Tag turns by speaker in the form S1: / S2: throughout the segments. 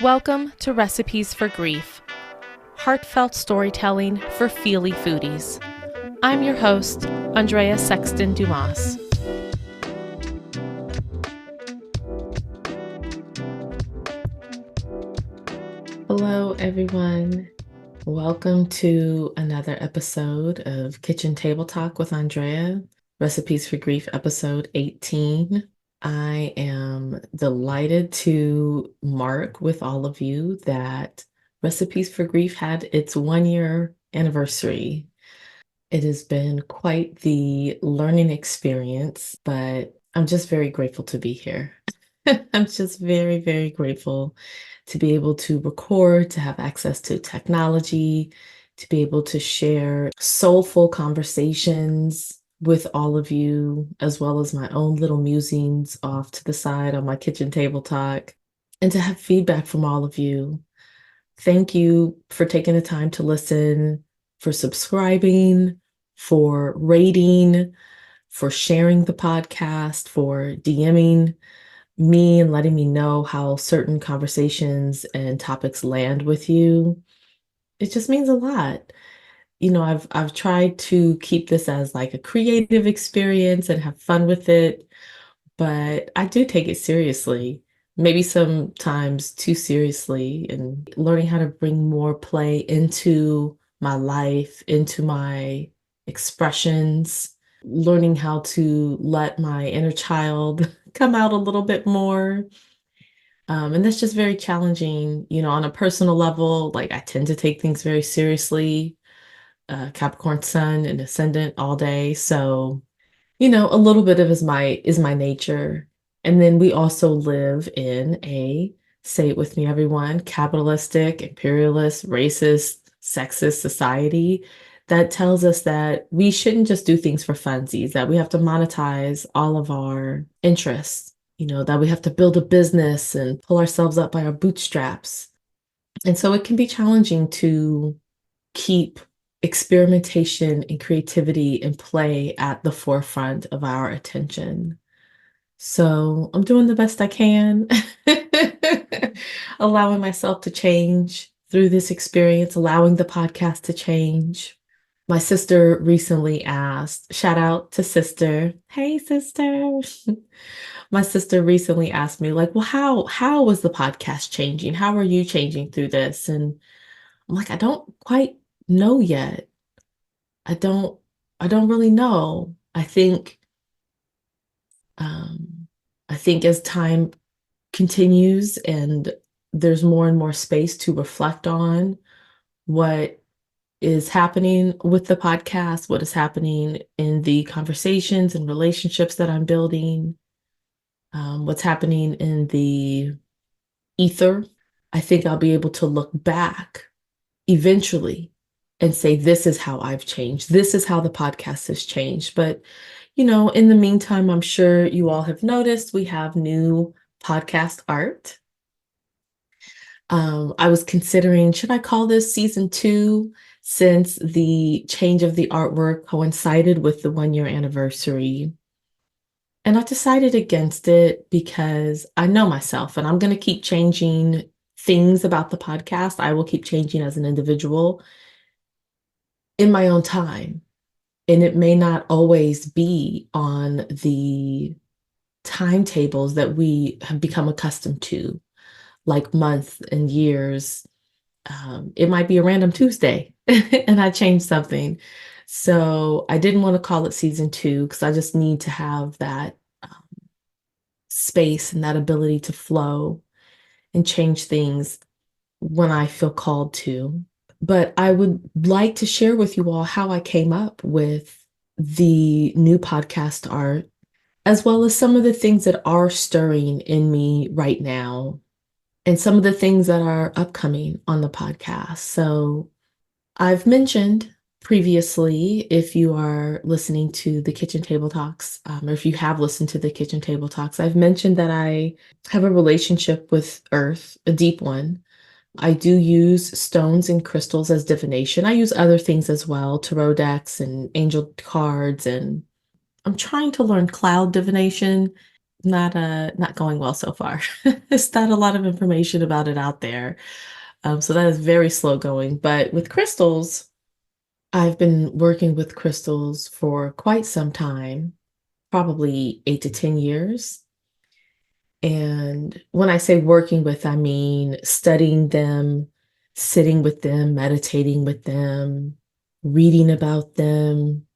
S1: Welcome to Recipes for Grief, heartfelt storytelling for feely foodies. I'm your host, Andrea Sexton Dumas.
S2: Hello, everyone. Welcome to another episode of Kitchen Table Talk with Andrea, Recipes for Grief, episode 18. I am delighted to mark with all of you that Recipes for Grief had its 1-year anniversary. It has been quite the learning experience, but I'm just very grateful to be here. I'm just very, very grateful to be able to record, to have access to technology, to be able to share soulful conversations with all of you, as well as my own little musings off to the side on my kitchen table talk, and to have feedback from all of you. Thank you for taking the time to listen, for subscribing, for rating, for sharing the podcast, for DMing me and letting me know how certain conversations and topics land with you. It just means a lot. I've tried to keep this as like a creative experience and have fun with it, but I do take it seriously. Maybe sometimes too seriously, and learning how to bring more play into my life, into my expressions, learning how to let my inner child come out a little bit more. And that's just very challenging, on a personal level. Like, I tend to take things very seriously, Capricorn sun and ascendant all day. So, a little bit of is my nature. And then we also live in say it with me, everyone, capitalistic, imperialist, racist, sexist society that tells us that we shouldn't just do things for funsies, that we have to monetize all of our interests, that we have to build a business and pull ourselves up by our bootstraps. And so it can be challenging to keep experimentation and creativity and play at the forefront of our attention. So I'm doing the best I can, allowing myself to change through this experience, allowing the podcast to change. My sister recently asked, shout out to sister. Hey, sister. My sister recently asked me, like, well, how was the podcast changing? How are you changing through this? And I'm like, I don't quite know yet. I don't I don't really know. I think as time continues and there's more and more space to reflect on what is happening with the podcast, what is happening in the conversations and relationships that I'm building, what's happening in the ether, I think I'll be able to look back eventually and say, this is how I've changed. This is how the podcast has changed. But, in the meantime, I'm sure you all have noticed we have new podcast art. I was considering, should I call this season 2, since the change of the artwork coincided with the 1-year anniversary? And I decided against it because I know myself and I'm going to keep changing things about the podcast. I will keep changing as an individual in my own time. And it may not always be on the timetables that we have become accustomed to, like months and years. It might be a random Tuesday and I changed something. So I didn't want to call it season 2 because I just need to have that space and that ability to flow and change things when I feel called to. But I would like to share with you all how I came up with the new podcast art, as well as some of the things that are stirring in me right now, and some of the things that are upcoming on the podcast. So I've mentioned previously, if you are listening to the Kitchen Table Talks, or if you have listened to the Kitchen Table Talks, I've mentioned that I have a relationship with Earth, a deep one. I do use stones and crystals as divination. I use other things as well, tarot decks and angel cards, and I'm trying to learn cloud divination. not going well so far. It's not a lot of information about it out there. So that is very slow going. But with crystals, I've been working with crystals for quite some time, probably 8 to 10 years. And when I say working with, I mean studying them, sitting with them, meditating with them, reading about them.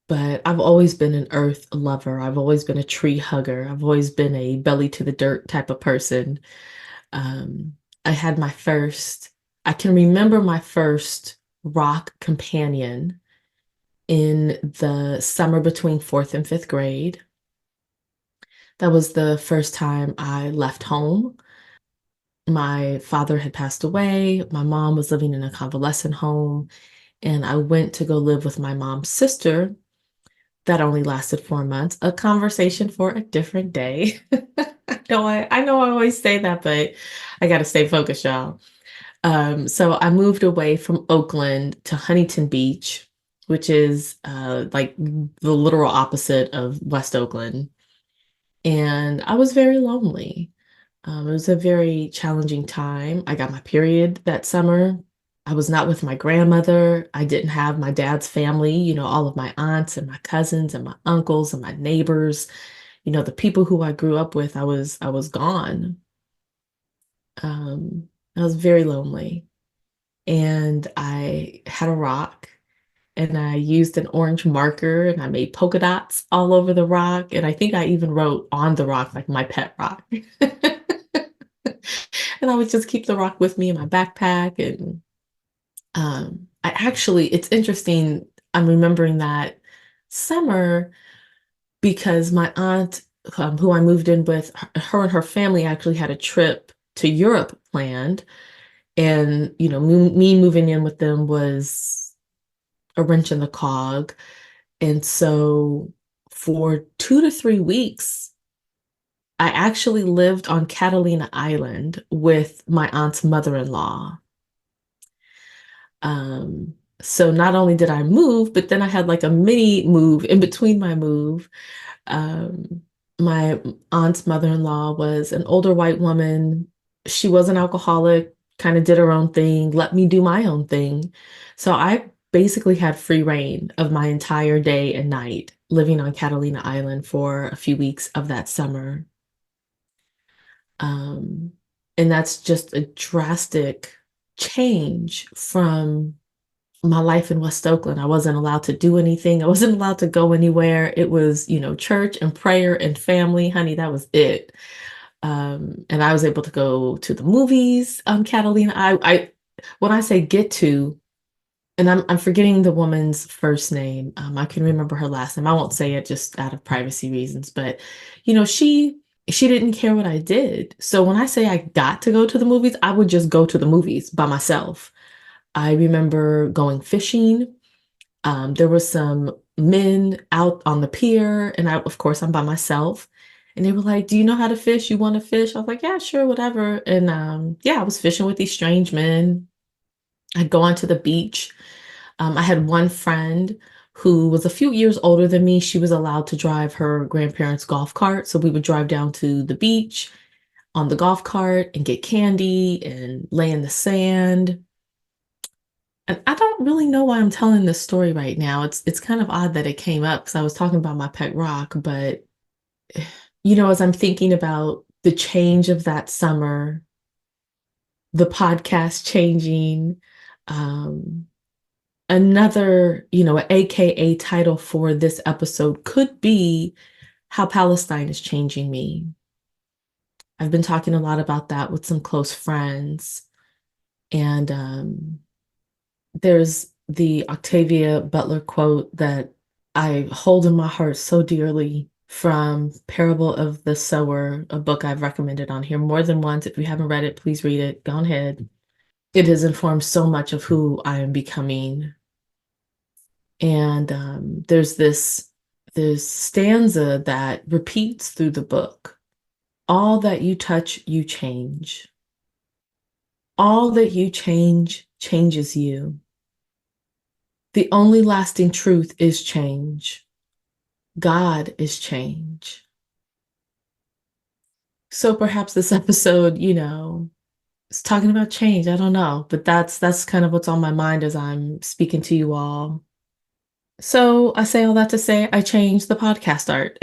S2: But I've always been an earth lover. I've always been a tree hugger. I've always been a belly to the dirt type of person. Um, I had my first, I can remember my first rock companion in the summer between fourth and fifth grade. That was the first time I left home. My father had passed away. My mom was living in a convalescent home, and I went to go live with my mom's sister. That only lasted 4 months. A conversation for a different day. I know I always say that, but I got to stay focused, y'all. So I moved away from Oakland to Huntington Beach, which is like the literal opposite of West Oakland. And I was very lonely. It was a very challenging time. I got my period that summer. I was not with my grandmother. I didn't have my dad's family, all of my aunts and my cousins and my uncles and my neighbors, the people who I grew up with, I was gone. I was very lonely. And I had a rock and I used an orange marker and I made polka dots all over the rock. And I think I even wrote on the rock, like my pet rock. And I would just keep the rock with me in my backpack. And it's interesting. I'm remembering that summer because my aunt, who I moved in with, her and her family actually had a trip to Europe planned. And, me moving in with them was a wrench in the cog. And so for 2 to 3 weeks, I actually lived on Catalina Island with my aunt's mother-in-law. So not only did I move, but then I had like a mini move in between my move. Um, my aunt's mother-in-law was an older white woman. She was an alcoholic, kind of did her own thing, let me do my own thing. So I basically had free reign of my entire day and night living on Catalina Island for a few weeks of that summer. Um, and that's just a drastic change from my life in West Oakland. I wasn't allowed to do anything. I wasn't allowed to go anywhere. It was, church and prayer and family, honey, that was it. And I was able to go to the movies on Catalina. When I say get to, and I'm forgetting the woman's first name. I can remember her last name. I won't say it just out of privacy reasons, but she didn't care what I did. So when I say I got to go to the movies, I would just go to the movies by myself. I remember going fishing. There were some men out on the pier, and of course, I'm by myself. And they were like, "Do you know how to fish? You want to fish?" I was like, "Yeah, sure, whatever." And yeah, I was fishing with these strange men. I'd go onto the beach. I had one friend who was a few years older than me. She was allowed to drive her grandparents' golf cart. So we would drive down to the beach on the golf cart and get candy and lay in the sand. And I don't really know why I'm telling this story right now. It's kind of odd that it came up because I was talking about my pet rock, but as I'm thinking about the change of that summer, the podcast changing, um, another, AKA title for this episode could be How Palestine is Changing Me. I've been talking a lot about that with some close friends. And there's the Octavia Butler quote that I hold in my heart so dearly from Parable of the Sower, a book I've recommended on here more than once. If you haven't read it, please read it. Go ahead. It has informed so much of who I am becoming. And there's this stanza that repeats through the book. All that you touch, you change. All that you change changes you. The only lasting truth is change. God is change. So perhaps this episode, is talking about change. I don't know, but that's kind of what's on my mind as I'm speaking to you all. So I say all that to say I changed the podcast art.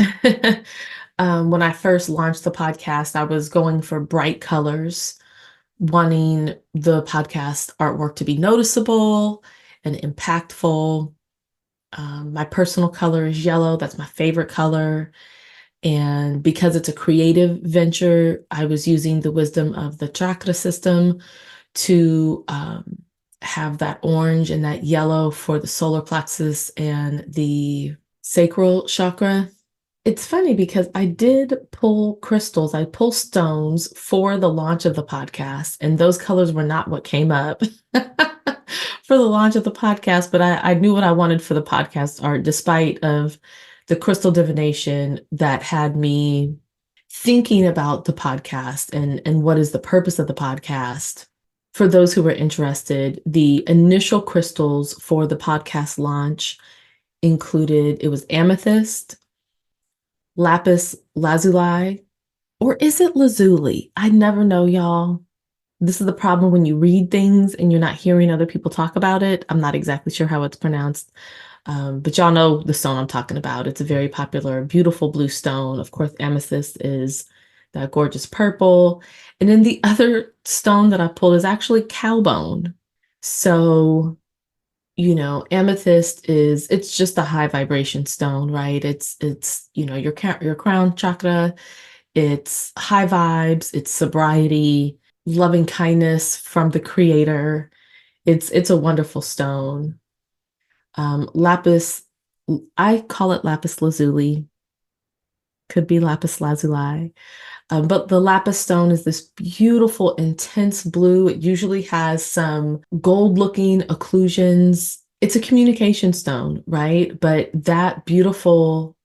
S2: When I first launched the podcast, I was going for bright colors, wanting the podcast artwork to be noticeable and impactful. My personal color is yellow. That's my favorite color. And because it's a creative venture, I was using the wisdom of the chakra system to have that orange and that yellow for the solar plexus and the sacral chakra. It's funny because I did pull crystals, I pulled stones for the launch of the podcast, and those colors were not what came up for the launch of the podcast, but I knew what I wanted for the podcast art, despite of the crystal divination that had me thinking about the podcast and what is the purpose of the podcast. For those who were interested, the initial crystals for the podcast launch included it was amethyst, lapis lazuli, or is it lazuli? I never know, y'all. This is the problem when you read things and you're not hearing other people talk about it. I'm not exactly sure how it's pronounced. But y'all know the stone I'm talking about. It's a very popular, beautiful blue stone. Of course, amethyst is that gorgeous purple. And then the other stone that I pulled is actually cowbone. So, amethyst it's just a high vibration stone, right? It's your crown chakra. It's high vibes, it's sobriety, loving kindness from the creator. It's a wonderful stone. Lapis, I call it lapis lazuli, could be lapis lazuli. But the lapis stone is this beautiful, intense blue. It usually has some gold-looking occlusions. It's a communication stone, right? But the beautiful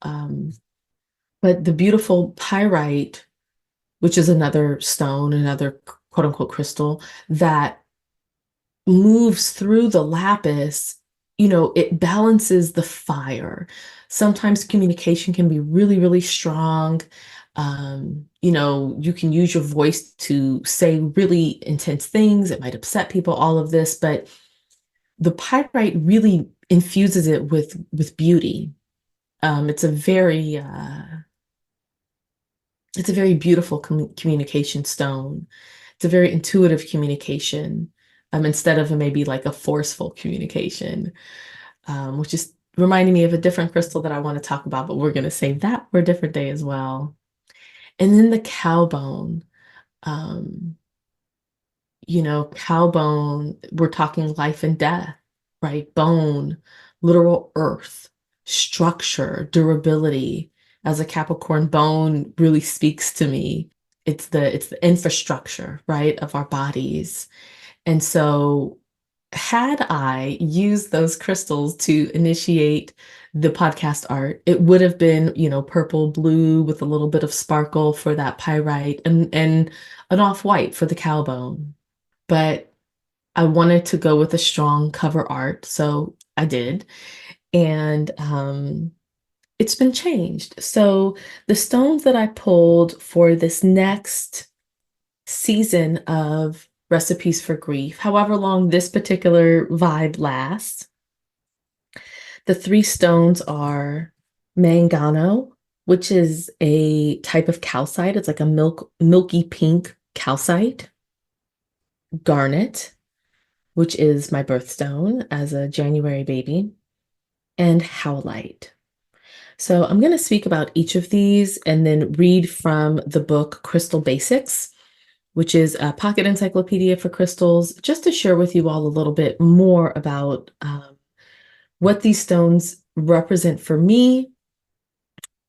S2: pyrite, which is another stone, another quote unquote crystal that moves through the lapis, it balances the fire. Sometimes communication can be really, really strong. You can use your voice to say really intense things. It might upset people, all of this, but the pyrite really infuses it with beauty. It's a very beautiful communication stone. It's a very intuitive communication, instead of maybe like a forceful communication, which is reminding me of a different crystal that I want to talk about, but we're going to save that for a different day as well. And then the cowbone. Um, Cowbone, we're talking life and death, right? Bone, literal earth, structure, durability. As a Capricorn, bone really speaks to me. It's the infrastructure, right, of our bodies. And so had I used those crystals to initiate the podcast art, it would have been, purple, blue with a little bit of sparkle for that pyrite and an off-white for the cowbone. But I wanted to go with a strong cover art, so I did. And it's been changed. So the stones that I pulled for this next season of Recipes for Grief, however long this particular vibe lasts, the three stones are mangano, which is a type of calcite. It's like a milky pink calcite. Garnet, which is my birthstone as a January baby, and howlite. So I'm going to speak about each of these and then read from the book Crystal Basics, which is a pocket encyclopedia for crystals, just to share with you all a little bit more about what these stones represent for me.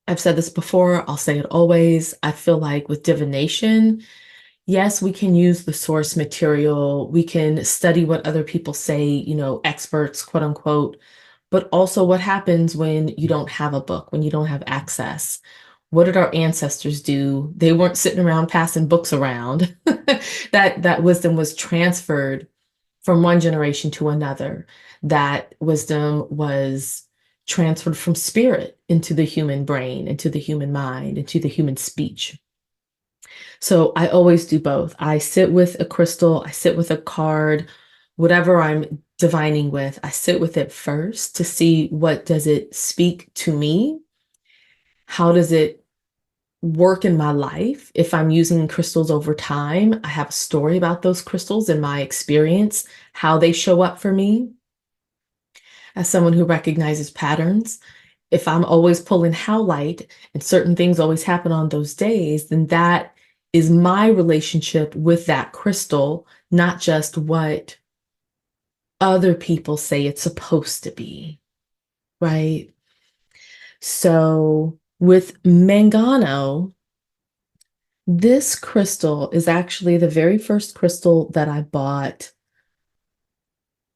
S2: I've said this before, I'll say it always. I feel like with divination, yes, we can use the source material. We can study what other people say, experts, quote unquote. But also what happens when you don't have a book, when you don't have access? What did our ancestors do? They weren't sitting around passing books around. That wisdom was transferred from one generation to another. That wisdom was transferred from spirit into the human brain, into the human mind, into the human speech. So I always do both. I sit with a crystal, I sit with a card, whatever I'm divining with, I sit with it first to see what does it speak to me? How does it work in my life? If I'm using crystals over time, I have a story about those crystals and my experience, how they show up for me as someone who recognizes patterns. If I'm always pulling howlite and certain things always happen on those days, then that is my relationship with that crystal, not just what other people say it's supposed to be, right? So with Mangano, this crystal is actually the very first crystal that I bought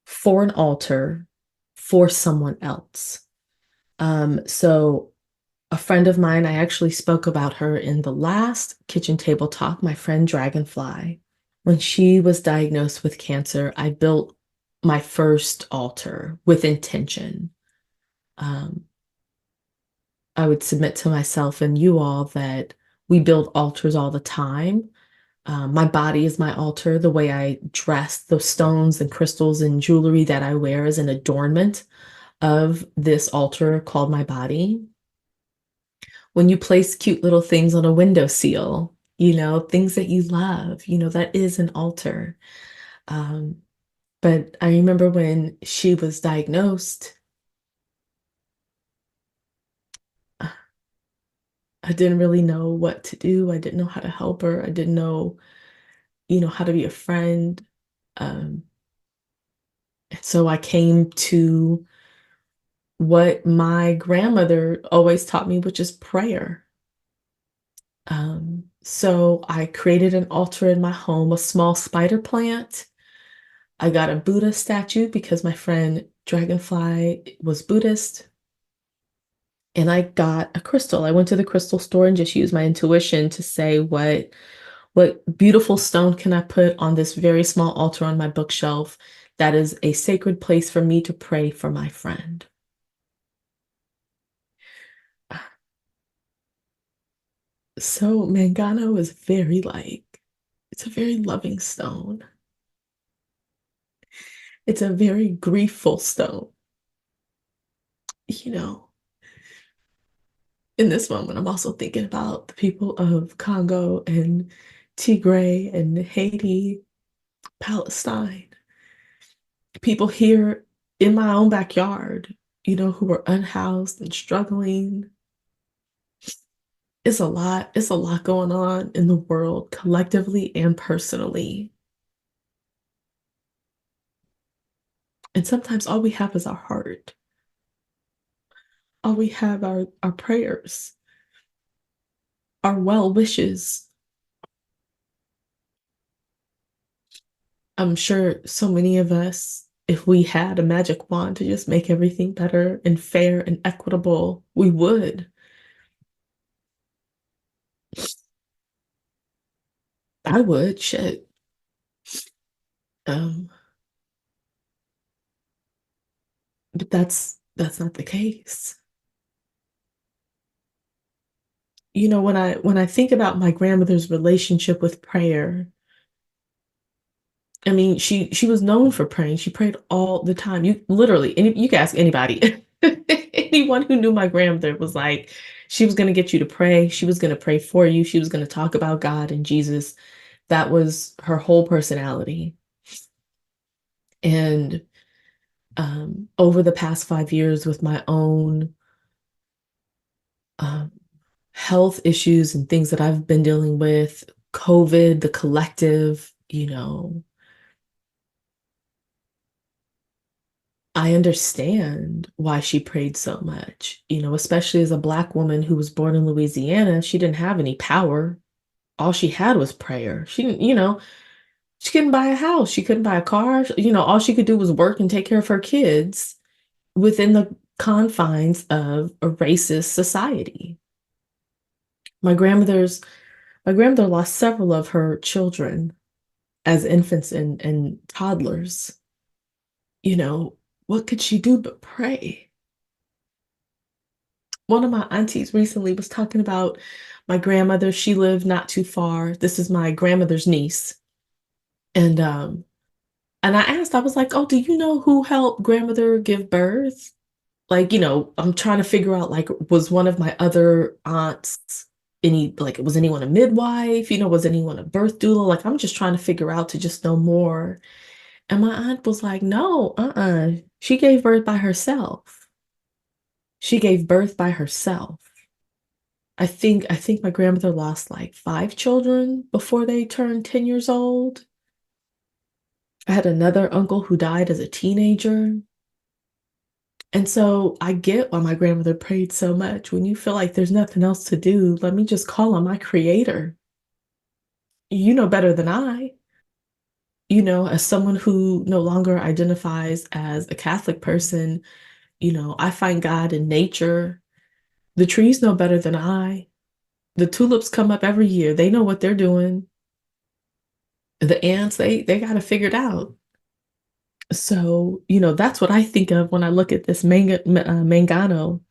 S2: for an altar for someone else. So a friend of mine, I actually spoke about her in the last kitchen table talk, my friend Dragonfly. When she was diagnosed with cancer, I built my first altar with intention. Um, I would submit to myself and you all that we build altars all the time. My body is my altar. The way I dress, those stones and crystals and jewelry that I wear is an adornment of this altar called my body. When you place cute little things on a windowsill, things that you love, that is an altar. Um, but I remember when she was diagnosed, I didn't really know what to do. I didn't know how to help her. I didn't know, how to be a friend. Um, and so I came to what my grandmother always taught me, which is prayer. So I created an altar in my home, a small spider plant. I got a Buddha statue because my friend Dragonfly was Buddhist. And I got a crystal. I went to the crystal store and just used my intuition to say what beautiful stone can I put on this very small altar on my bookshelf that is a sacred place for me to pray for my friend. So Mangano is it's a very loving stone. It's a very griefful stone. You know, in this moment, I'm also thinking about the people of Congo and Tigray and Haiti, Palestine, people here in my own backyard, who are unhoused and struggling. It's a lot going on in the world collectively and personally. And sometimes all we have is our heart. All we have are our prayers, our well wishes. I'm sure so many of us, if we had a magic wand to just make everything better and fair and equitable, we would. I would, shit. Um, but that's not the case. When I think about my grandmother's relationship with prayer, I mean, she was known for praying. She prayed all the time. You literally, and you can ask anybody. Anyone who knew my grandmother was like, she was going to get you to pray. She was going to pray for you. She was going to talk about God and Jesus. That was her whole personality. And over the past 5 years, with my own um, health issues and things that I've been dealing with, COVID, the collective, I understand why she prayed so much, especially as a Black woman who was born in Louisiana. She didn't have any power. All she had was prayer. She didn't, she couldn't buy a house. She couldn't buy a car. All she could do was work and take care of her kids within the confines of a racist society. My grandmother's my grandmother lost several of her children as infants and toddlers. You know, what could she do but pray? One of my aunties recently was talking about My grandmother, she lived not too far. This is my grandmother's niece. And I asked, I was like, "Oh, do you know who helped grandmother give birth?" Like, I'm trying to figure out, like, was one of my other aunts was anyone a midwife? Was anyone a birth doula? Like, I'm just trying to figure out to just know more. And my aunt was like, "No, she gave birth by herself. She gave birth by herself." I think my grandmother lost like 5 children before they turned 10 years old. I had another uncle who died as a teenager. And so I get why my grandmother prayed so much. When you feel like there's nothing else to do, let me just call on my creator. You know better than I. As someone who no longer identifies as a Catholic person, I find God in nature. The trees know better than I. The tulips come up every year. They know what they're doing. The ants, they got it figured out. So, that's what I think of when I look at this mangano.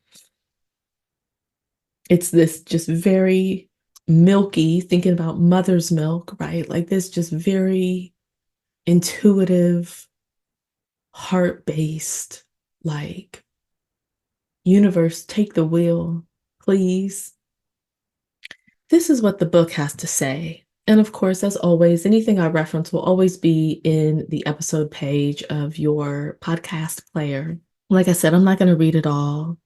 S2: It's this just very milky, thinking about mother's milk, right? Like this just very intuitive, heart-based, like, universe, take the wheel, please. This is what the book has to say. And of course, as always, anything I reference will always be in the episode page of your podcast player. Like I said, I'm not going to read it all.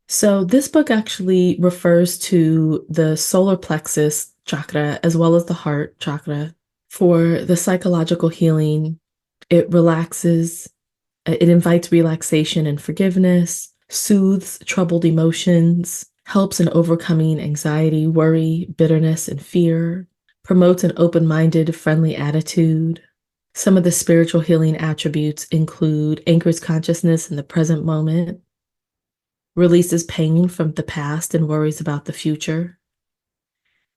S2: So this book actually refers to the solar plexus chakra as well as the heart chakra for the psychological healing. It relaxes, it invites relaxation and forgiveness, soothes troubled emotions, helps in overcoming anxiety, worry, bitterness, and fear, promotes an open-minded, friendly attitude. Some of the spiritual healing attributes include anchors consciousness in the present moment, releases pain from the past and worries about the future,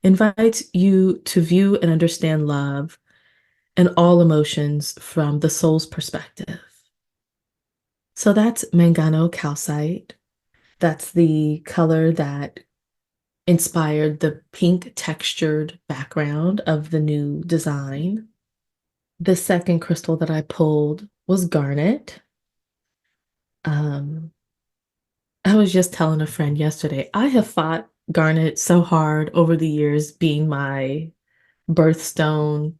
S2: invites you to view and understand love and all emotions from the soul's perspective. So that's mangano calcite. That's the color that inspired the pink textured background of the new design. The second crystal that I pulled was garnet. Um, I was just telling a friend yesterday, I have fought garnet so hard over the years being my birthstone.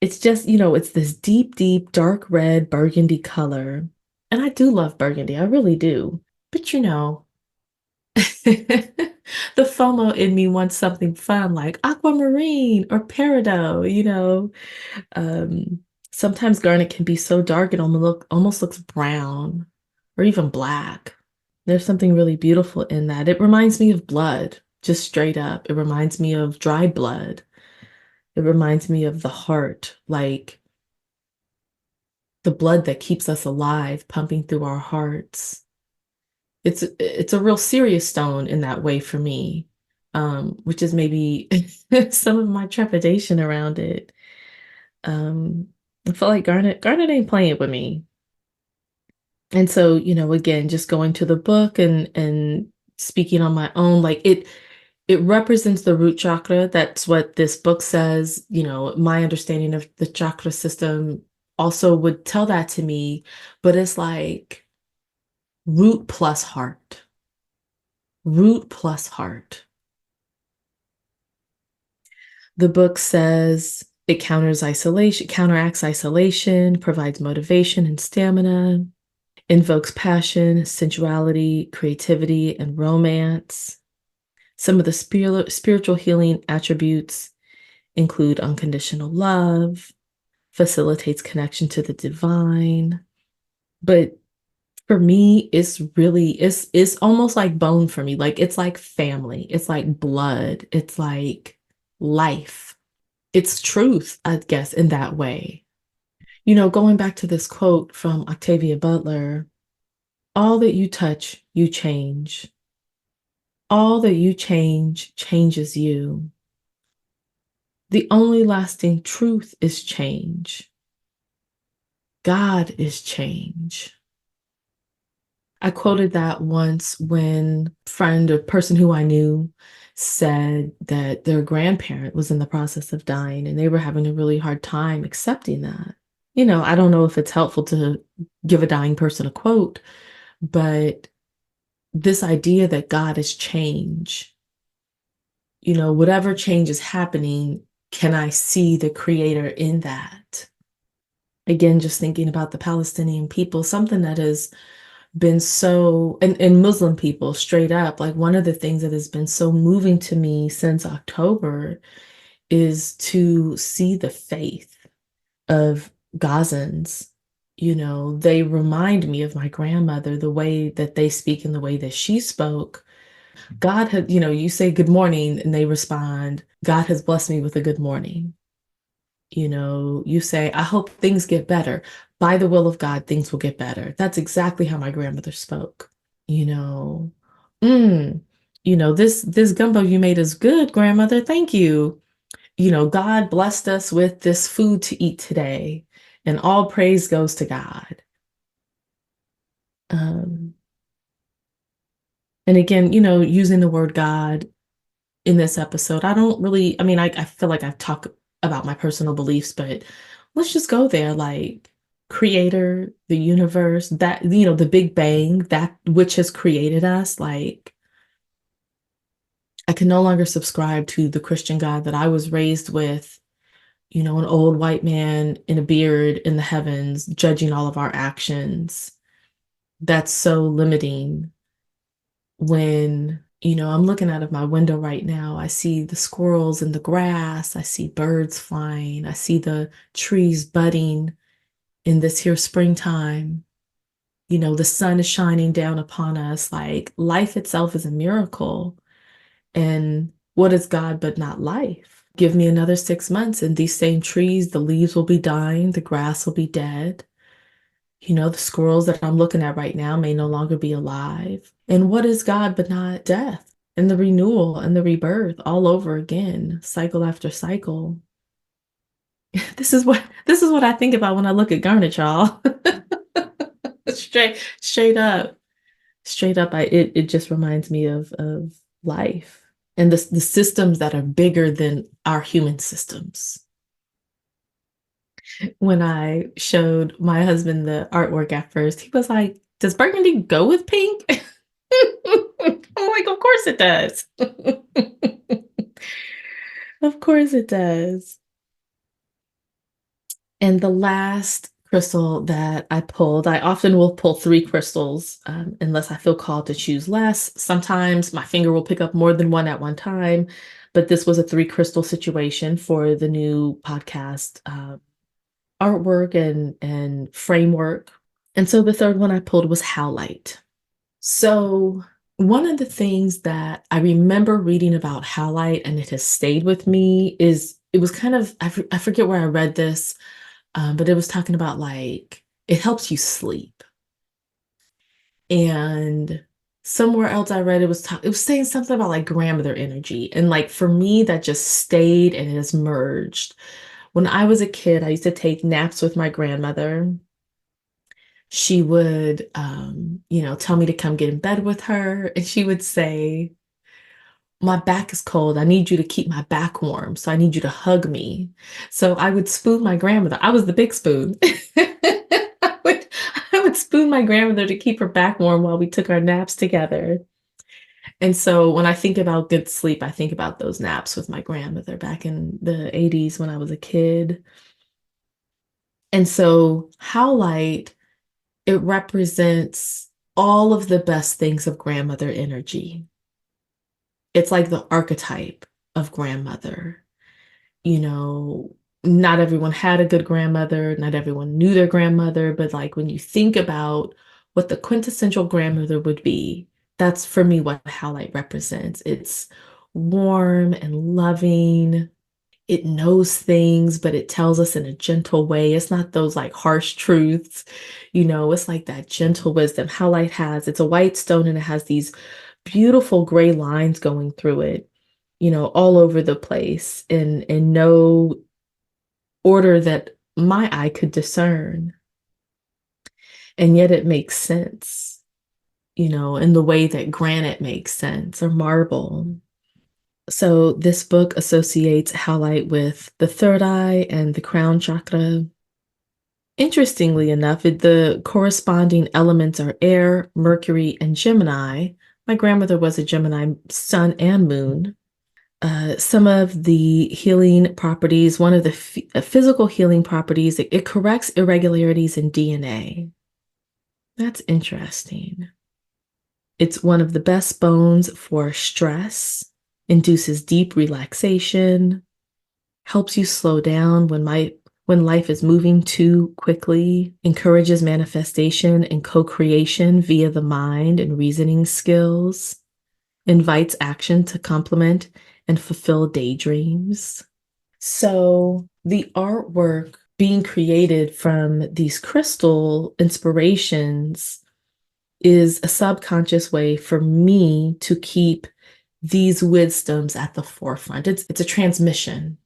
S2: It's just, it's this deep, deep, dark red burgundy color. And I do love burgundy, I really do. But the FOMO in me wants something fun like aquamarine or peridot, Um, Sometimes garnet can be so dark it almost looks brown or even black. There's something really beautiful in that. It reminds me of blood, just straight up. It reminds me of dry blood. It reminds me of the heart, like the blood that keeps us alive, pumping through our hearts. It's a real serious stone in that way for me, which is maybe some of my trepidation around it. Um, I feel like Garnet ain't playing with me. And so, again, just going to the book and speaking on my own, like it represents the root chakra. That's what this book says. My understanding of the chakra system also would tell that to me, but it's like root plus heart, root plus heart. The book says it counteracts isolation, provides motivation and stamina, invokes passion, sensuality, creativity, and romance. Some of the spiritual healing attributes include unconditional love, facilitates connection to the divine. But for me, it's almost like bone for me. Like it's like family. It's like blood. It's like life. It's truth, I guess, in that way. Going back to this quote from Octavia Butler, all that you touch, you change. All that you change changes you. The only lasting truth is change. God is change. I quoted that once when a friend or person who I knew said that their grandparent was in the process of dying and they were having a really hard time accepting that. I don't know if it's helpful to give a dying person a quote, but this idea that God is change, whatever change is happening, can I see the creator in that? Again, just thinking about the Palestinian people, something that has been so, and Muslim people straight up, like one of the things that has been so moving to me since October is to see the faith of Gazans. They remind me of my grandmother, the way that they speak and the way that she spoke. God had, you say good morning and they respond, God has blessed me with a good morning. You say, I hope things get better. By the will of God, things will get better. That's exactly how my grandmother spoke. You know, mm, this gumbo you made is good, grandmother. Thank you. God blessed us with this food to eat today, and all praise goes to God. Um, and again, using the word God in this episode, I don't really, I mean, I feel like I've talked about my personal beliefs, but let's just go there. Like, creator, the universe, that, the Big Bang, that which has created us. Like, I can no longer subscribe to the Christian God that I was raised with, an old white man in a beard in the heavens, judging all of our actions. That's so limiting. When, I'm looking out of my window right now, I see the squirrels in the grass, I see birds flying, I see the trees budding in this here springtime. The sun is shining down upon us. Like, life itself is a miracle. And what is God but not life? Give me another 6 months, and these same trees, the leaves will be dying, the grass will be dead. The squirrels that I'm looking at right now may no longer be alive. And what is God but not death and the renewal and the rebirth all over again, cycle after cycle? This is what I think about when I look at garnet, y'all. Straight up. Straight up, it just reminds me of life and the systems that are bigger than our human systems. When I showed my husband the artwork at first, he was like, "Does burgundy go with pink?" I'm like, "Of course it does." Of course it does. And the last crystal that I pulled, I often will pull three crystals, unless I feel called to choose less. Sometimes my finger will pick up more than one at one time, but this was a three crystal situation for the new podcast artwork and framework. And so the third one I pulled was Howlite. So one of the things that I remember reading about Howlite, and it has stayed with me, is it was kind of, I forget where I read this, but it was talking about like it helps you sleep. And somewhere else I read it was saying something about like grandmother energy. And like for me, that just stayed and it has merged. When I was a kid, I used to take naps with my grandmother. She would tell me to come get in bed with her, and she would say, my back is cold. I need you to keep my back warm. So I need you to hug me. So I would spoon my grandmother. I was the big spoon. I would, I would spoon my grandmother to keep her back warm while we took our naps together. And so when I think about good sleep, I think about those naps with my grandmother back in the 80s when I was a kid. And so Howlite, it represents all of the best things of grandmother energy. It's like the archetype of grandmother. You know, not everyone had a good grandmother, not everyone knew their grandmother, but like when you think about what the quintessential grandmother would be, that's for me what Howlite represents. It's warm and loving. It knows things, but it tells us in a gentle way. It's not those like harsh truths, it's like that gentle wisdom. Howlite it's a white stone and it has these beautiful gray lines going through it, all over the place in no order that my eye could discern. And yet it makes sense, in the way that granite makes sense or marble. So this book associates howlite with the third eye and the crown chakra. Interestingly enough, the corresponding elements are air, Mercury, and Gemini. My grandmother was a Gemini sun and moon. Some of the healing properties, one of the physical healing properties, it corrects irregularities in DNA. That's interesting. It's one of the best bones for stress, induces deep relaxation, helps you slow down when life is moving too quickly, encourages manifestation and co-creation via the mind and reasoning skills, invites action to complement and fulfill daydreams. So the artwork being created from these crystal inspirations is a subconscious way for me to keep these wisdoms at the forefront. It's a transmission,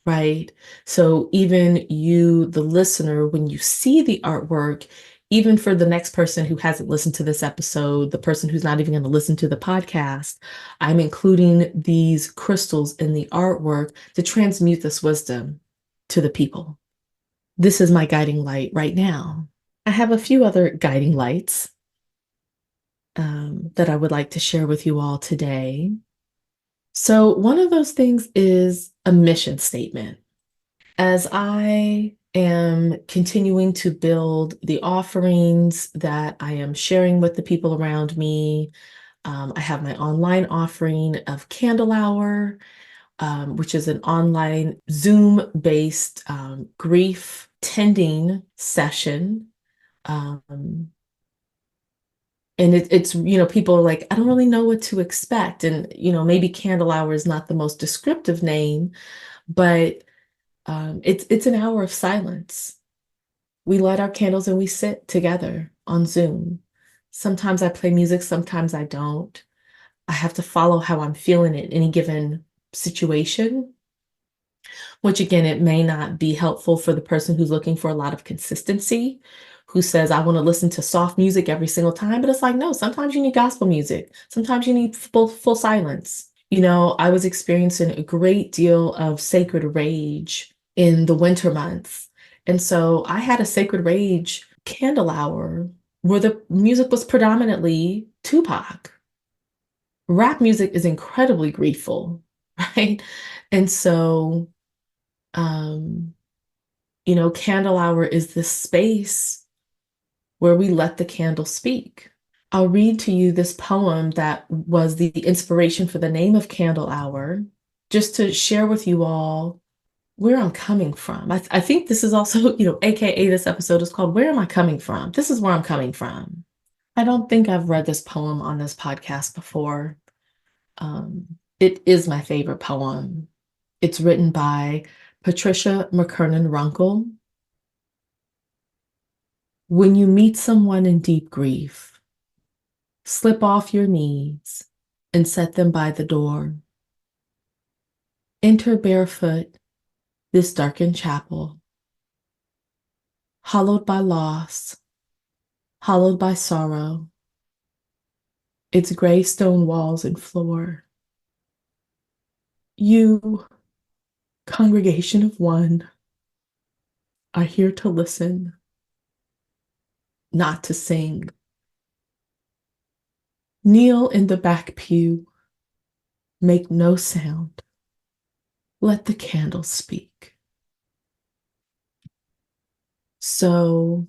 S2: right? So even you, the listener, when you see the artwork, even for the next person who hasn't listened to this episode, the person who's not even going to listen to the podcast, I'm including these crystals in the artwork to transmute this wisdom to the people. This is my guiding light right now. I have a few other guiding lights that I would like to share with you all today. So one of those things is a mission statement. As I am continuing to build the offerings that I am sharing with the people around me, I have my online offering of Candle Hour, which is an online Zoom-based grief tending session. Um, and it's, people are like, I don't really know what to expect. And, maybe Candle Hour is not the most descriptive name, but it's an hour of silence. We light our candles and we sit together on Zoom. Sometimes I play music, sometimes I don't. I have to follow how I'm feeling in any given situation, which again, it may not be helpful for the person who's looking for a lot of consistency, who says, I want to listen to soft music every single time. But it's like, no, sometimes you need gospel music. Sometimes you need full silence. I was experiencing a great deal of sacred rage in the winter months. And so I had a sacred rage candle hour where the music was predominantly Tupac. Rap music is incredibly griefful, right? And so, um, candle hour is this space where we let the candle speak. I'll read to you this poem that was the inspiration for the name of Candle Hour, just to share with you all where I'm coming from. I think this is also, AKA this episode is called Where Am I Coming From? This is where I'm coming from. I don't think I've read this poem on this podcast before. It is my favorite poem. It's written by Patricia McKernan Runkle. When you meet someone in deep grief, slip off your knees and set them by the door. Enter barefoot this darkened chapel, hollowed by loss, hollowed by sorrow, its gray stone walls and floor. You, congregation of one, are here to listen, not to sing. Kneel in the back pew, make no sound. Let the candle speak. So,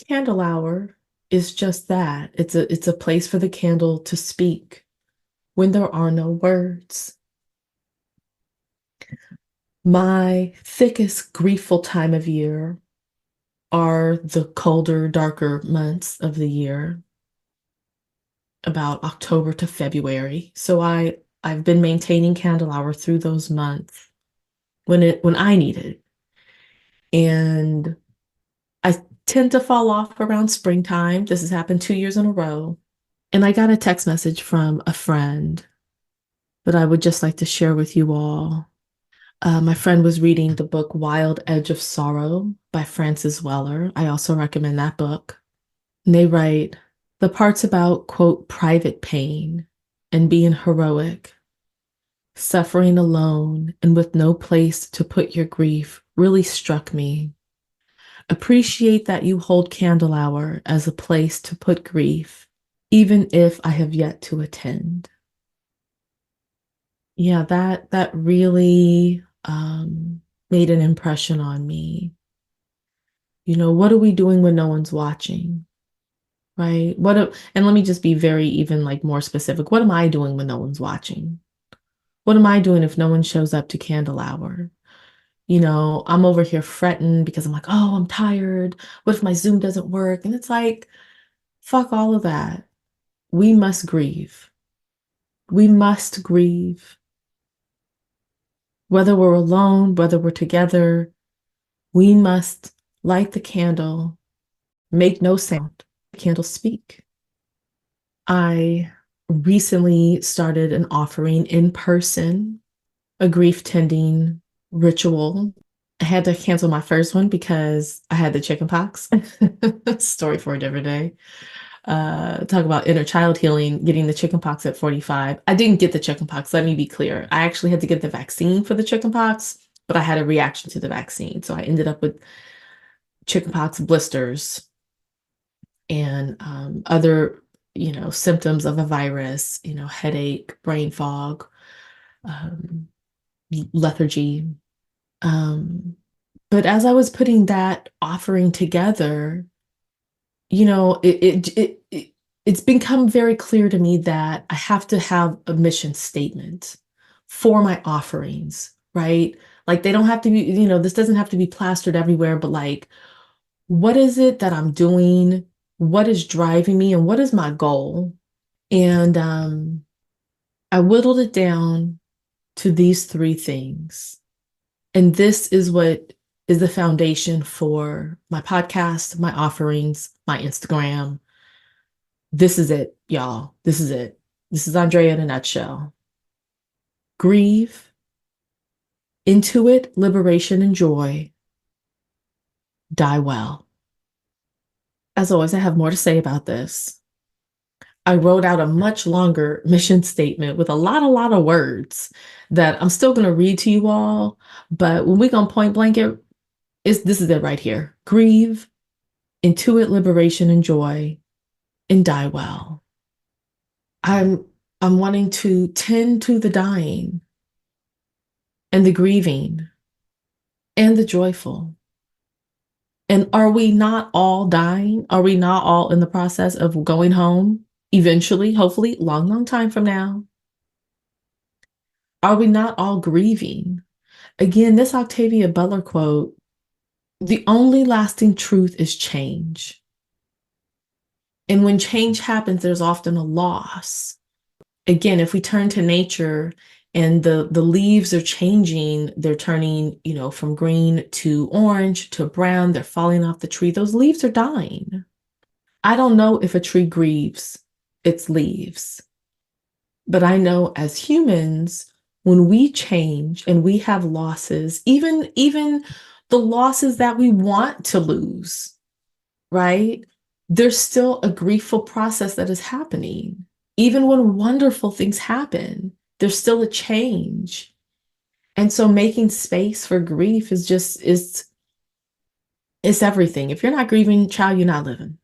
S2: candle hour is just that. It's a place for the candle to speak when there are no words. My thickest griefful time of year are the colder, darker months of the year, about October to February. So I've been maintaining candle hour through those months when I need it. And I tend to fall off around springtime. This has happened 2 years in a row. And I got a text message from a friend that I would just like to share with you all. My friend was reading the book Wild Edge of Sorrow by Frances Weller. I also recommend that book. And they write, the parts about, quote, private pain and being heroic Suffering alone and with no place to put your grief really struck me. Appreciate that you hold Candle Hour as a place to put grief, even if I have yet to attend. Yeah, that really made an impression on me. What are we doing when no one's watching? Right? And let me just be very even like more specific. What am I doing when no one's watching? What am I doing if no one shows up to Candle Hour? I'm over here fretting because I'm like, oh, I'm tired. What if my Zoom doesn't work? And it's like, fuck all of that. We must grieve. We must grieve. Whether we're alone, whether we're together, we must light the candle, make no sound. The candle speak. I recently started an offering in person, a grief tending ritual. I had to cancel my first one because I had the chicken pox. Story for a different day. Talk about inner child healing, getting the chicken pox at 45. I didn't get the chicken pox, let me be clear. I actually had to get the vaccine for the chicken pox, but I had a reaction to the vaccine. So I ended up with chicken pox blisters and other, symptoms of a virus, headache, brain fog, um, lethargy. But as I was putting that offering together, it's become very clear to me that I have to have a mission statement for my offerings, right? Like they don't have to be, this doesn't have to be plastered everywhere, but like, what is it that I'm doing? What is driving me and what is my goal? And I whittled it down to these three things. And this is what is the foundation for my podcast, my offerings, my Instagram. This is it, y'all. This is it. This is Andrea in a nutshell. Grieve, intuit, liberation, and joy. Die well. As always, I have more to say about this. I wrote out a much longer mission statement with a lot of words that I'm still going to read to you all. But when we go point blank it, this is it right here. Grieve, intuit, liberation, and joy, and die well. I'm wanting to tend to the dying and the grieving and the joyful. And are we not all dying? Are we not all in the process of going home eventually, hopefully, long time from now? Are we not all grieving? Again, this Octavia Butler quote, the only lasting truth is change. And when change happens, there's often a loss. Again, if we turn to nature and the leaves are changing, they're turning, from green to orange to brown, they're falling off the tree. Those leaves are dying. I don't know if a tree grieves its leaves, but I know as humans, when we change and we have losses, even the losses that we want to lose, right? There's still a griefful process that is happening. Even when wonderful things happen, there's still a change. And so making space for grief it's everything. If you're not grieving, child, you're not living.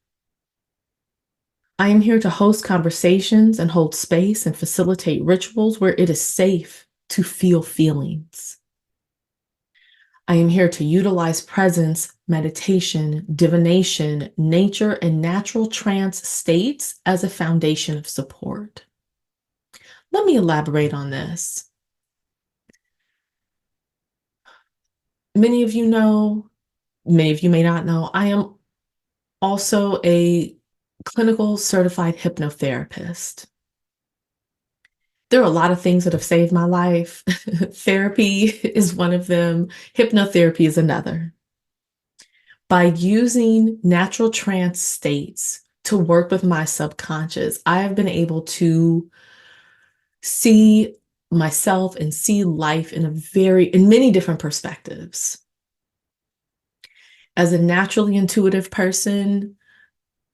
S2: I am here to host conversations and hold space and facilitate rituals where it is safe to feel feelings. I am here to utilize presence, meditation, divination, nature, and natural trance states as a foundation of support. Let me elaborate on this. Many of you know, many of you may not know, I am also a clinical certified hypnotherapist. There are a lot of things that have saved my life. Therapy is one of them. Hypnotherapy is another. By using natural trance states to work with my subconscious, I have been able to see myself and see life in many different perspectives. As a naturally intuitive person,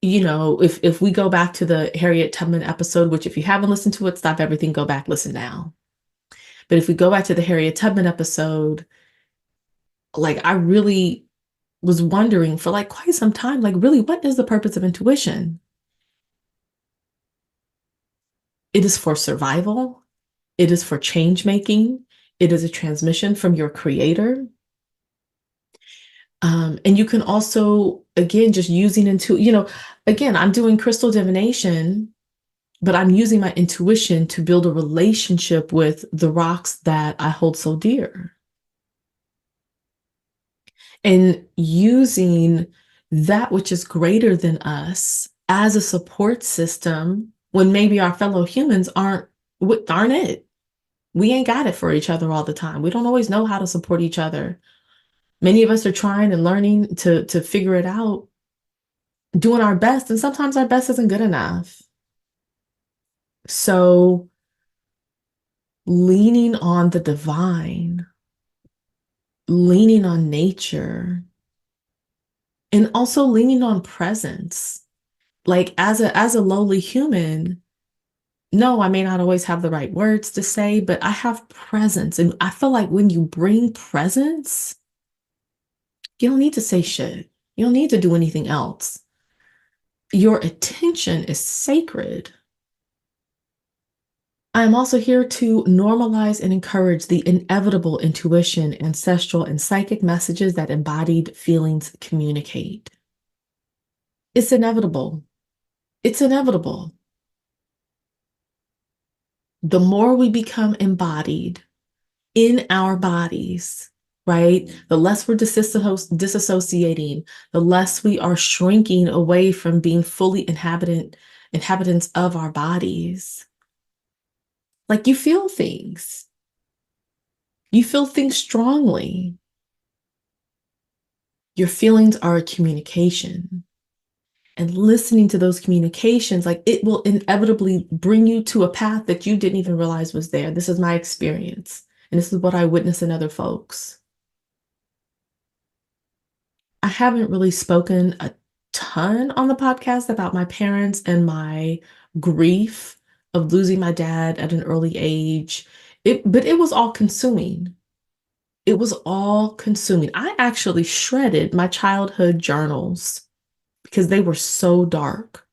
S2: if we go back to the Harriet Tubman episode, which if you haven't listened to it, stop everything, go back, listen now. But if we go back to the Harriet Tubman episode, like I really was wondering for like quite some time, like really, what is the purpose of intuition? It is for survival. It is for change making. It is a transmission from your creator. And you can also, again, just using again, I'm doing crystal divination, but I'm using my intuition to build a relationship with the rocks that I hold so dear. And using that which is greater than us as a support system when maybe our fellow humans aren't it. We ain't got it for each other all the time. We don't always know how to support each other. Many of us are trying and learning to figure it out, doing our best, and sometimes our best isn't good enough. So leaning on the divine, leaning on nature, and also leaning on presence. Like as a lowly human, no, I may not always have the right words to say, but I have presence. And I feel like when you bring presence, you don't need to say shit. You don't need to do anything else. Your attention is sacred. I am also here to normalize and encourage the inevitable intuition, ancestral, and psychic messages that embodied feelings communicate. It's inevitable. It's inevitable. The more we become embodied in our bodies, right? The less we're disassociating, the less we are shrinking away from being fully inhabitants of our bodies. Like you feel things. You feel things strongly. Your feelings are a communication. And listening to those communications, like it will inevitably bring you to a path that you didn't even realize was there. This is my experience. And this is what I witness in other folks. I haven't really spoken a ton on the podcast about my parents and my grief of losing my dad at an early age. But it was all consuming. It was all consuming. I actually shredded my childhood journals because they were so dark.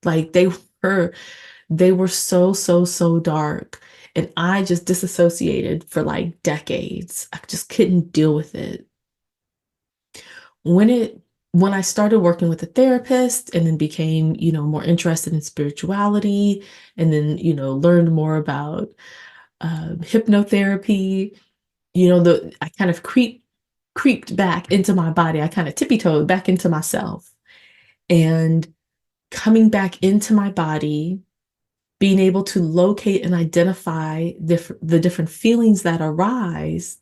S2: Like they were so, so, so dark. And I just disassociated for like decades. I just couldn't deal with it. When I started working with a therapist and then became, more interested in spirituality and then, learned more about hypnotherapy, I kind of creeped back into my body. I kind of tippy-toed back into myself and coming back into my body, being able to locate and identify the different feelings that arise,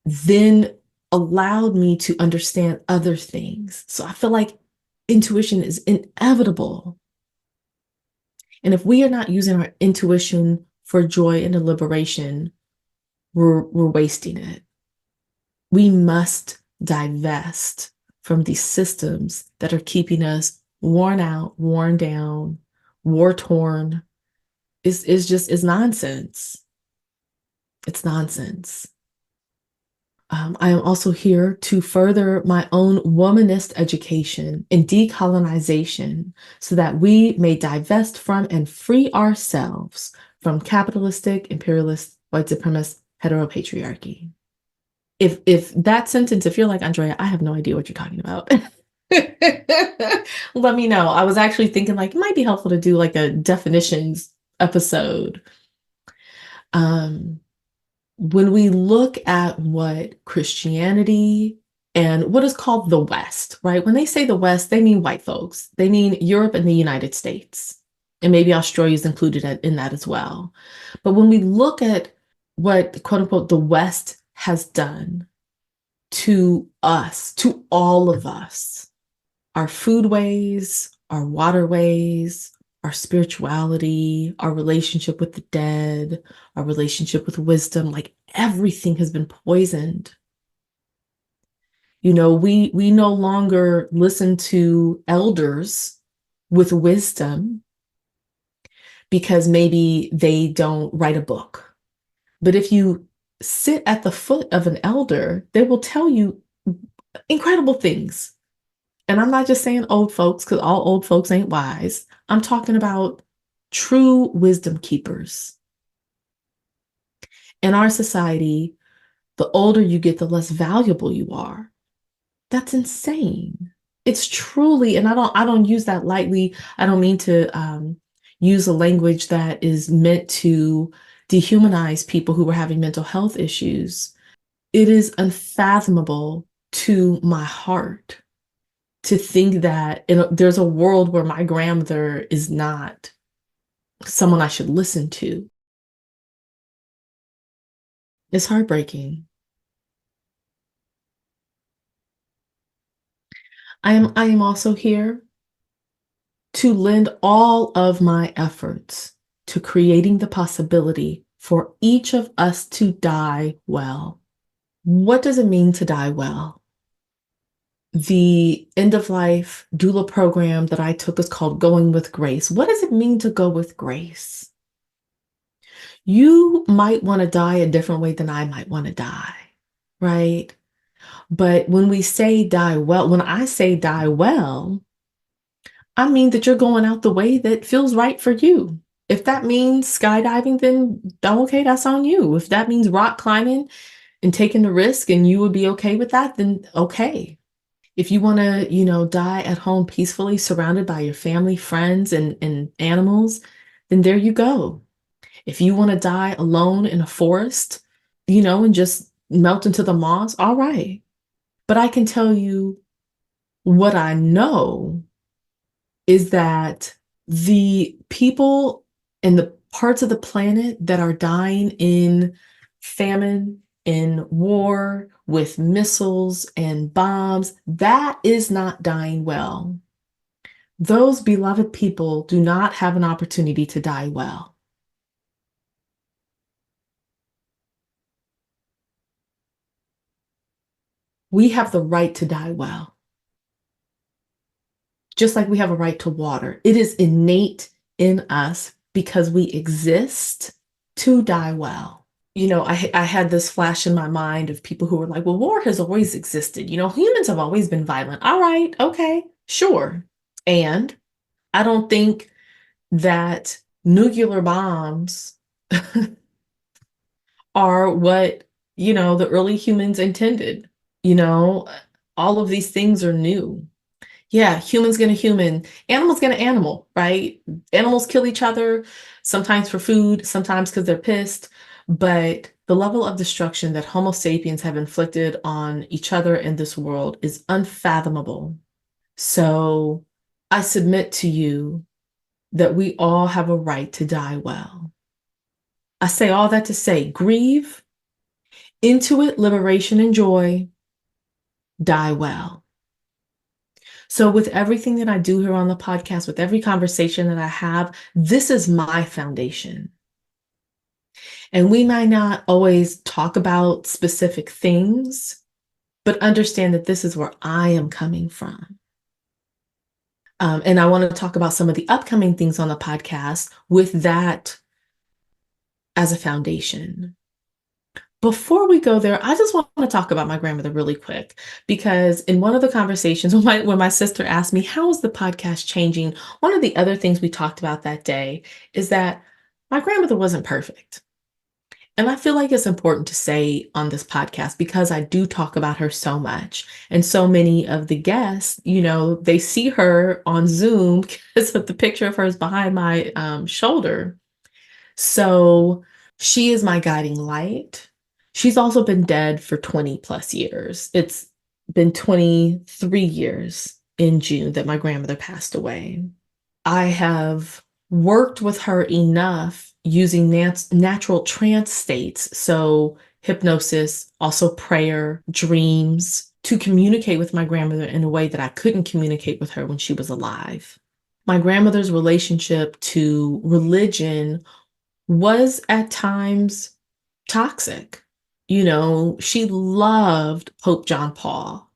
S2: then allowed me to understand other things. So I feel like intuition is inevitable. And if we are not using our intuition for joy and liberation, we're wasting it. We must divest from these systems that are keeping us worn out, worn down, war torn. It's nonsense. It's nonsense. I am also here to further my own womanist education and decolonization so that we may divest from and free ourselves from capitalistic, imperialist, white supremacist, heteropatriarchy. If that sentence, if you're like, Andrea, I have no idea what you're talking about, let me know. I was actually thinking like it might be helpful to do like a definitions episode. When we look at what Christianity and what is called the West, right? When they say the West, they mean white folks. They mean Europe and the United States. And maybe Australia is included in that as well. But when we look at what, quote unquote, the West has done to us, to all of us, our foodways, our waterways, our spirituality, our relationship with the dead, our relationship with wisdom, like everything has been poisoned. We no longer listen to elders with wisdom because maybe they don't write a book But if you sit at the foot of an elder, they will tell you incredible things. And I'm not just saying old folks, because all old folks ain't wise. I'm talking about true wisdom keepers. In our society, the older you get, the less valuable you are. That's insane. It's truly, and I don't use that lightly. I don't mean to use a language that is meant to dehumanize people who were having mental health issues. It is unfathomable to my heart to think that there's a world where my grandmother is not someone I should listen to. It's heartbreaking. I am also here to lend all of my efforts to creating the possibility for each of us to die well. What does it mean to die well? The end of life doula program that I took is called Going with Grace. What does it mean to go with grace? You might want to die a different way than I might want to die, right? But when we say die well, when I say die well, I mean that you're going out the way that feels right for you. If that means skydiving, then okay, that's on you. If that means rock climbing and taking the risk and you would be okay with that, then okay. If you want to, die at home peacefully, surrounded by your family, friends, and animals, then there you go. If you want to die alone in a forest, and just melt into the moss, all right. But I can tell you what I know is that the people and the parts of the planet that are dying in famine, in war, with missiles and bombs, that is not dying well. Those beloved people do not have an opportunity to die well. We have the right to die well, just like we have a right to water. It is innate in us because we exist to die well. I had this flash in my mind of people who were like, well, war has always existed. Humans have always been violent. All right, okay, sure. And I don't think that nuclear bombs are what, the early humans intended. You know, all of these things are new. Yeah, humans gonna human, animals gonna animal, right? Animals kill each other, sometimes for food, sometimes because they're pissed. But the level of destruction that Homo sapiens have inflicted on each other in this world is unfathomable. So I submit to you that we all have a right to die well. I say all that to say, grieve, intuit, liberation, and joy, die well. So, with everything that I do here on the podcast, with every conversation that I have, this is my foundation. And we might not always talk about specific things, but understand that this is where I am coming from. And I want to talk about some of the upcoming things on the podcast with that as a foundation. Before we go there, I just want to talk about my grandmother really quick because in one of the conversations when my sister asked me, how is the podcast changing? One of the other things we talked about that day is that my grandmother wasn't perfect. And I feel like it's important to say on this podcast because I do talk about her so much. And so many of the guests, they see her on Zoom because of the picture of hers behind my shoulder. So she is my guiding light. She's also been dead for 20 plus years. It's been 23 years in June that my grandmother passed away. I have worked with her enough using natural trance states, so hypnosis, also prayer, dreams, to communicate with my grandmother in a way that I couldn't communicate with her when she was alive. My grandmother's relationship to religion was at times toxic. She loved Pope John Paul,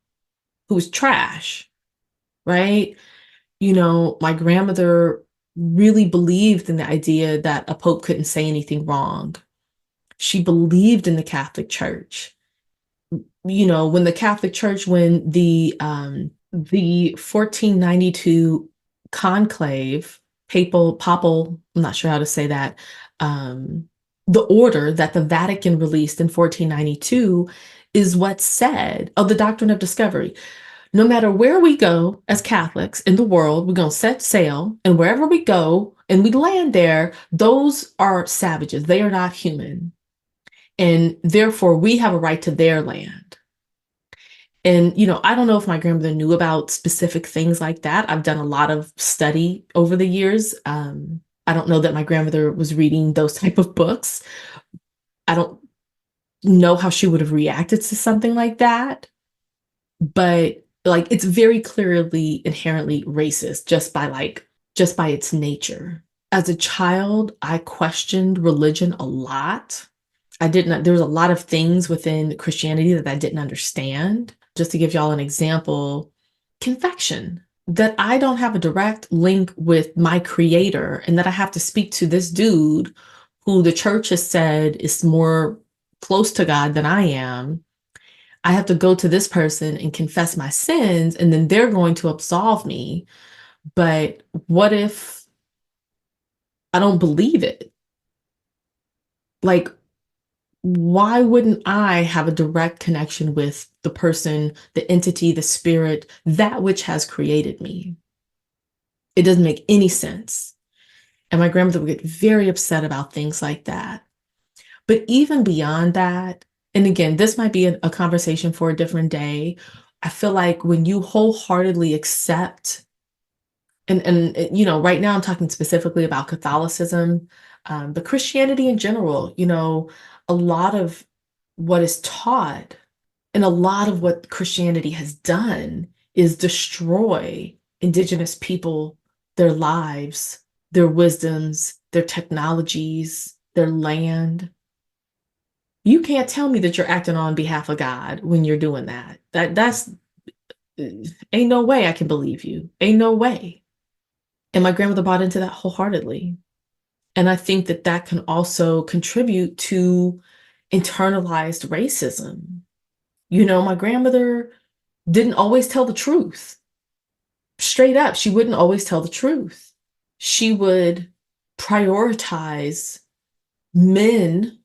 S2: who was trash, right? My grandmother really believed in the idea that a pope couldn't say anything wrong. She believed in the Catholic Church. When the Catholic Church, when the 1492 conclave, papal, I'm not sure how to say that, the order that the Vatican released in 1492 is what said, the doctrine of discovery. No matter where we go as Catholics in the world, we're going to set sail, and wherever we go and we land there, those are savages. They are not human. And therefore, we have a right to their land. And, I don't know if my grandmother knew about specific things like that. I've done a lot of study over the years. I don't know that my grandmother was reading those type of books. I don't know how she would have reacted to something like that. But it's very clearly inherently racist just by its nature. As a child, I questioned religion a lot. There was a lot of things within Christianity that I didn't understand. Just to give y'all an example, confection, that I don't have a direct link with my creator and that I have to speak to this dude who the church has said is more close to God than I am. I have to go to this person and confess my sins, and then they're going to absolve me. But what if I don't believe it? Why wouldn't I have a direct connection with the person, the entity, the spirit, that which has created me? It doesn't make any sense. And my grandmother would get very upset about things like that. But even beyond that, and again, this might be a conversation for a different day. I feel like when you wholeheartedly accept, and right now I'm talking specifically about Catholicism, but Christianity in general, a lot of what is taught and a lot of what Christianity has done is destroy Indigenous people, their lives, their wisdoms, their technologies, their land. You can't tell me that you're acting on behalf of God when you're doing that. That's ain't no way I can believe you. Ain't no way. And my grandmother bought into that wholeheartedly. And I think that can also contribute to internalized racism. My grandmother didn't always tell the truth. Straight up, she wouldn't always tell the truth. She would prioritize men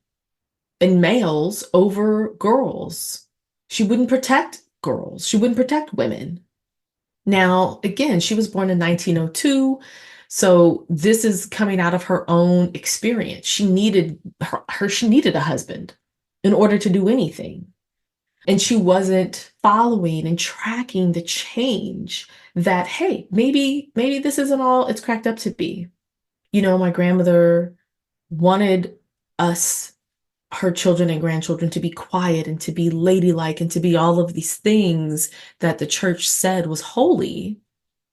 S2: and males over girls. She wouldn't protect girls. She wouldn't protect women. Now, again, she was born in 1902. So this is coming out of her own experience. She needed she needed a husband in order to do anything. And she wasn't following and tracking the change that, hey, maybe this isn't all it's cracked up to be. My grandmother wanted us, her children and grandchildren, to be quiet and to be ladylike and to be all of these things that the church said was holy.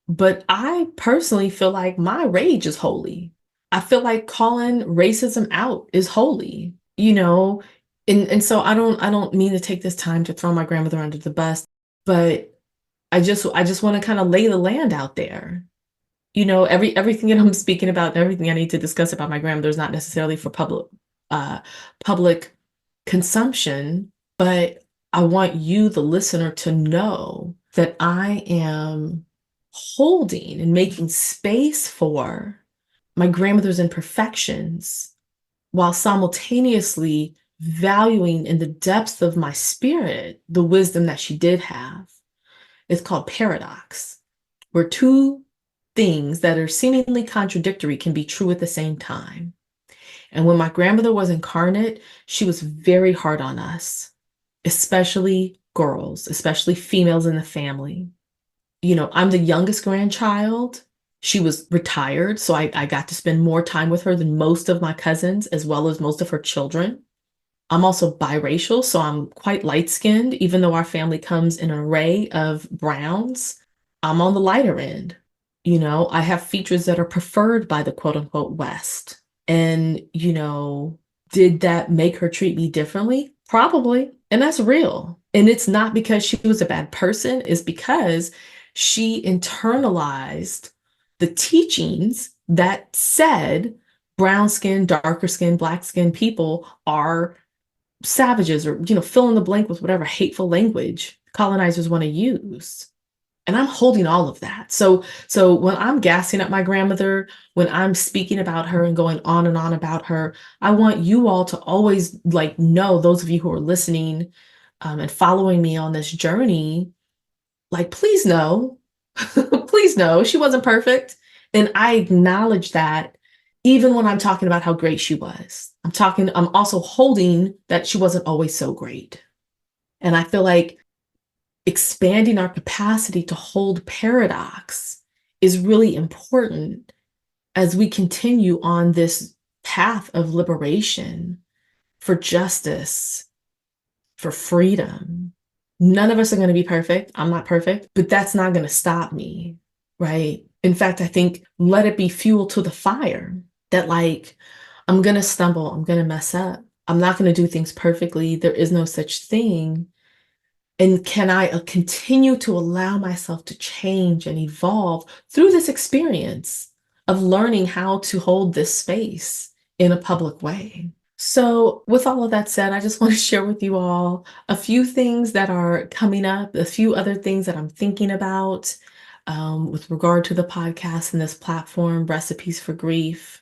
S2: But I personally feel like my rage is holy. I feel like calling racism out is holy, and so I don't mean to take this time to throw my grandmother under the bus, but I just want to kind of lay the land out there. Everything that I'm speaking about and everything I need to discuss about my grandmother is not necessarily for public consumption, but I want you, the listener, to know that I am holding and making space for my grandmother's imperfections while simultaneously valuing in the depths of my spirit the wisdom that she did have. It's called paradox, where two things that are seemingly contradictory can be true at the same time. And when my grandmother was incarnate, she was very hard on us, especially girls, especially females in the family. I'm the youngest grandchild. She was retired, so I got to spend more time with her than most of my cousins, as well as most of her children. I'm also biracial, so I'm quite light-skinned, even though our family comes in an array of browns. I'm on the lighter end. I have features that are preferred by the quote unquote West. And, did that make her treat me differently? Probably. And that's real. And it's not because she was a bad person, it's because she internalized the teachings that said brown skin, darker skin, black skin people are savages, or, fill in the blank with whatever hateful language colonizers want to use. And I'm holding all of that. So when I'm gassing up my grandmother, when I'm speaking about her and going on and on about her, I want you all to always know, those of you who are listening and following me on this journey, please know, please know she wasn't perfect. And I acknowledge that even when I'm talking about how great she was. I'm also holding that she wasn't always so great. And I feel like expanding our capacity to hold paradox is really important as we continue on this path of liberation, for justice, for freedom. None of us are going to be perfect. I'm not perfect, but that's not going to stop me, right? In fact, I think let it be fuel to the fire that I'm going to stumble, I'm going to mess up. I'm not going to do things perfectly. There is no such thing. And can I continue to allow myself to change and evolve through this experience of learning how to hold this space in a public way? So with all of that said, I just want to share with you all a few things that are coming up, a few other things that I'm thinking about with regard to the podcast and this platform, Recipes for Grief.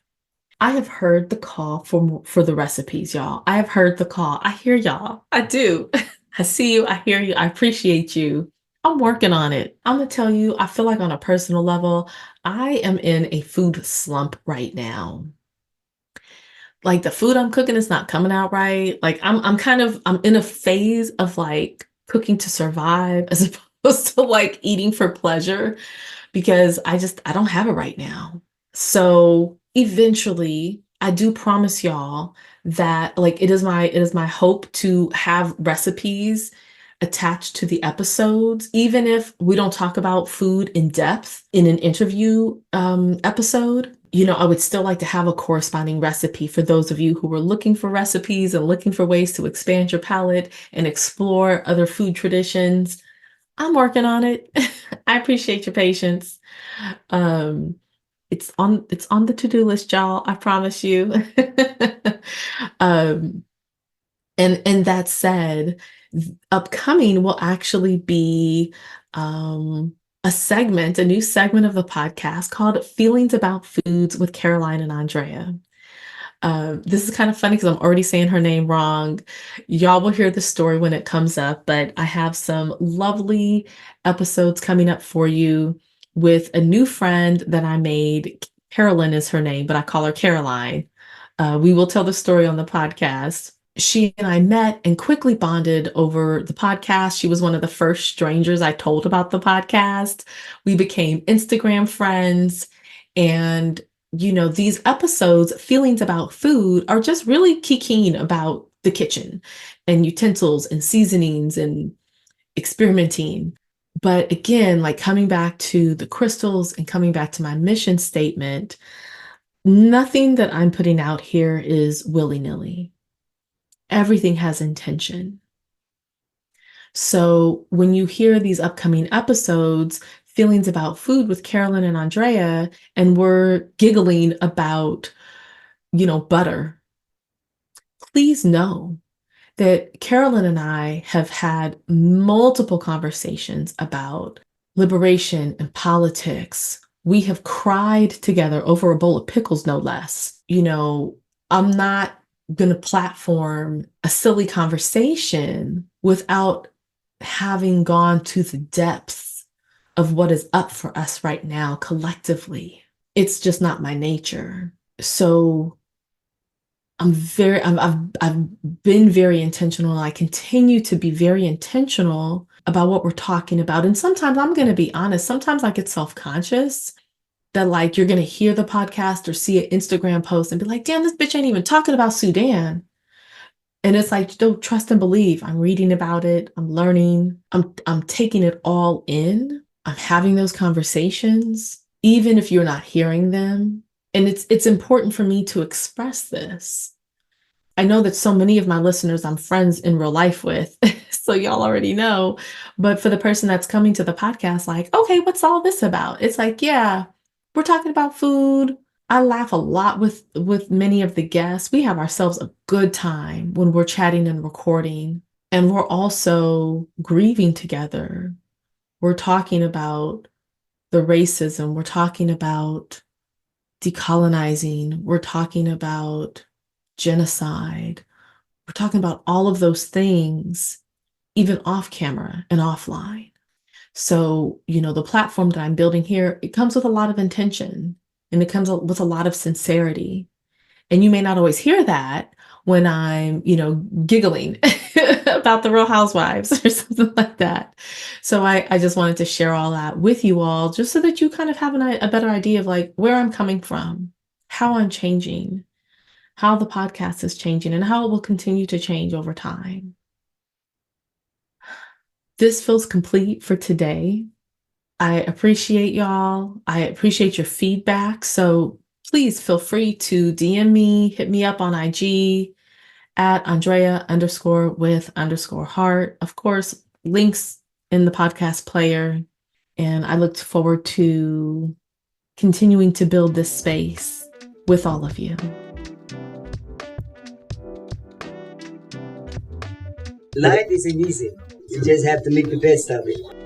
S2: I have heard the call for the recipes, y'all. I have heard the call. I hear y'all. I do. I see you. I hear you. I appreciate you. I'm working on it. I'm gonna tell you, I feel like on a personal level, I am in a food slump right now. The food I'm cooking is not coming out right. I'm in a phase of cooking to survive as opposed to eating for pleasure, because I don't have it right now. So eventually, I do promise y'all that it is my hope to have recipes attached to the episodes, even if we don't talk about food in depth in an interview episode. I would still like to have a corresponding recipe for those of you who are looking for recipes and looking for ways to expand your palate and explore other food traditions. I'm working on it. I appreciate your patience. Um, it's on the to-do list, y'all. I promise you. um, and that said, upcoming will actually be a new segment of the podcast called Feelings About Foods with Caroline and Andrea. This is kind of funny because I'm already saying her name wrong. Y'all will hear the story when it comes up, but I have some lovely episodes coming up for you with a new friend that I made. Carolyn is her name, but I call her Caroline. We will tell the story on the podcast. She and I met and quickly bonded over the podcast. She was one of the first strangers I told about the podcast. We became Instagram friends. And, these episodes, Feelings About Food, are just really kikiing about the kitchen and utensils and seasonings and experimenting. But again, coming back to the crystals and coming back to my mission statement, nothing that I'm putting out here is willy-nilly. Everything has intention. So when you hear these upcoming episodes, Feelings About Food with Carolyn and Andrea, and we're giggling about, butter, please know that Carolyn and I have had multiple conversations about liberation and politics. We have cried together over a bowl of pickles, no less. I'm not going to platform a silly conversation without having gone to the depths of what is up for us right now collectively. It's just not my nature. So I've been very intentional, and I continue to be very intentional about what we're talking about. And sometimes I'm going to be honest, sometimes I get self-conscious that you're going to hear the podcast or see an Instagram post and be like, damn, this bitch ain't even talking about Sudan. And it's don't trust and believe. I'm reading about it. I'm learning. I'm taking it all in. I'm having those conversations, even if you're not hearing them. And it's important for me to express this. I know that so many of my listeners I'm friends in real life with, so y'all already know. But for the person that's coming to the podcast, okay, what's all this about? It's yeah, we're talking about food. I laugh a lot with many of the guests. We have ourselves a good time when we're chatting and recording, and we're also grieving together. We're talking about the racism, we're talking about decolonizing, we're talking about genocide, we're talking about all of those things, even off camera and offline. So, the platform that I'm building here, it comes with a lot of intention and it comes with a lot of sincerity. And you may not always hear that when I'm, giggling about the Real Housewives or something like that. So I just wanted to share all that with you all, just so that you kind of have a better idea of like where I'm coming from, how I'm changing, how the podcast is changing, and how it will continue to change over time. This feels complete for today. I appreciate y'all. I appreciate your feedback. So please feel free to DM me, hit me up on IG at Andrea_with_heart. Of course, links in the podcast player. And I look forward to continuing to build this space with all of you.
S3: Life isn't easy. You just have to make the best of it.